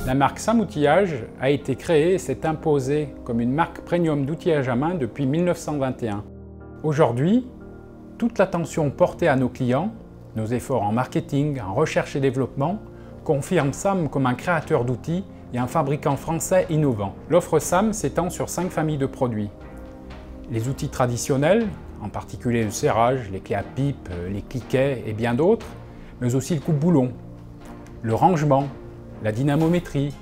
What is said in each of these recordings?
La marque Sam Outillage a été créée et s'est imposée comme une marque premium d'outillage à main depuis 1921. Aujourd'hui, toute l'attention portée à nos clients, nos efforts en marketing, en recherche et développement, confirment Sam comme un créateur d'outils et un fabricant français innovant. L'offre Sam s'étend sur 5 familles de produits. Les outils traditionnels, en particulier le serrage, les clés à pipe, les cliquets et bien d'autres, mais aussi le coupe-boulon, le rangement, la dynamométrie,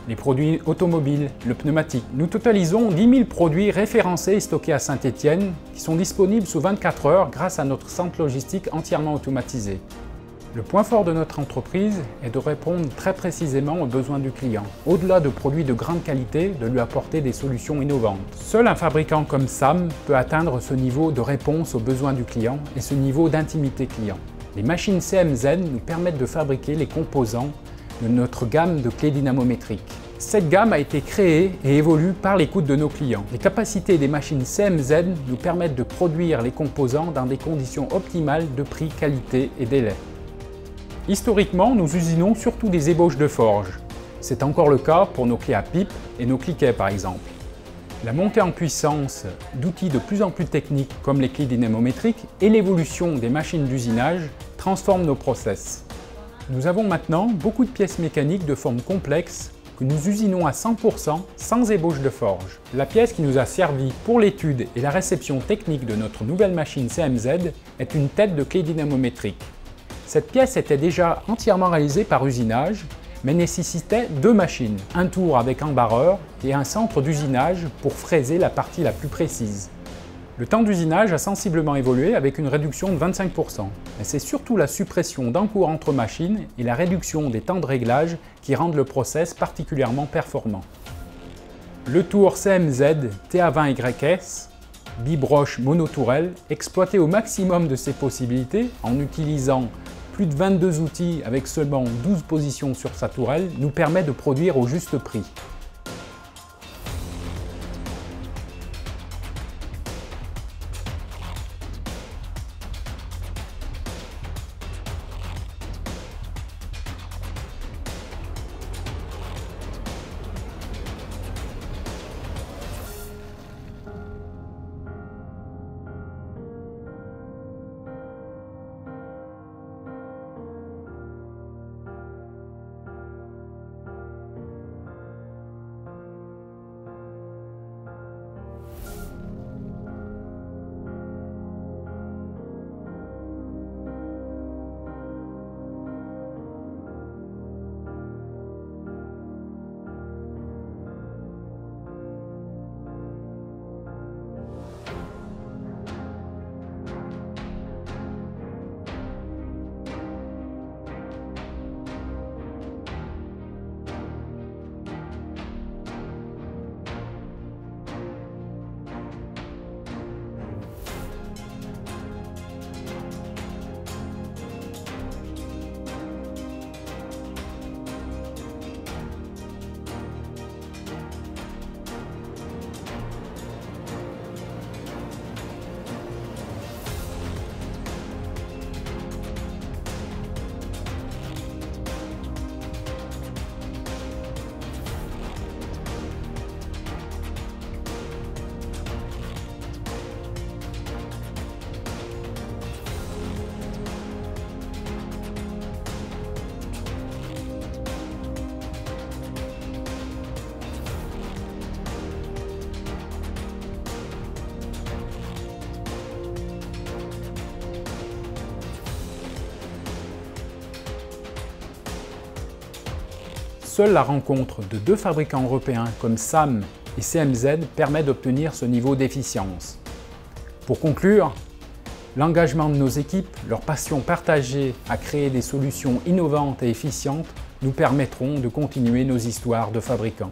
les produits automobiles, le pneumatique. Nous totalisons 10 000 produits référencés et stockés à Saint-Étienne qui sont disponibles sous 24 heures grâce à notre centre logistique entièrement automatisé. Le point fort de notre entreprise est de répondre très précisément aux besoins du client, au-delà de produits de grande qualité, de lui apporter des solutions innovantes. Seul un fabricant comme Sam peut atteindre ce niveau de réponse aux besoins du client et ce niveau d'intimité client. Les machines CMZ nous permettent de fabriquer les composants de notre gamme de clés dynamométriques. Cette gamme a été créée et évolue par l'écoute de nos clients. Les capacités des machines CMZ nous permettent de produire les composants dans des conditions optimales de prix, qualité et délai. Historiquement, nous usinons surtout des ébauches de forge. C'est encore le cas pour nos clés à pipe et nos cliquets par exemple. La montée en puissance d'outils de plus en plus techniques comme les clés dynamométriques et l'évolution des machines d'usinage transforment nos process. Nous avons maintenant beaucoup de pièces mécaniques de forme complexe que nous usinons à 100% sans ébauche de forge. La pièce qui nous a servi pour l'étude et la réception technique de notre nouvelle machine CMZ est une tête de clé dynamométrique. Cette pièce était déjà entièrement réalisée par usinage, mais nécessitait 2 machines, un tour avec embarreur et un centre d'usinage pour fraiser la partie la plus précise. Le temps d'usinage a sensiblement évolué avec une réduction de 25%, mais c'est surtout la suppression d'encours entre machines et la réduction des temps de réglage qui rendent le process particulièrement performant. Le tour CMZ TA20YS, bibroche monotourelle, exploité au maximum de ses possibilités en utilisant plus de 22 outils avec seulement 12 positions sur sa tourelle, nous permet de produire au juste prix. Seule la rencontre de 2 fabricants européens comme Sam et CMZ permet d'obtenir ce niveau d'efficience. Pour conclure, l'engagement de nos équipes, leur passion partagée à créer des solutions innovantes et efficientes nous permettront de continuer nos histoires de fabricants.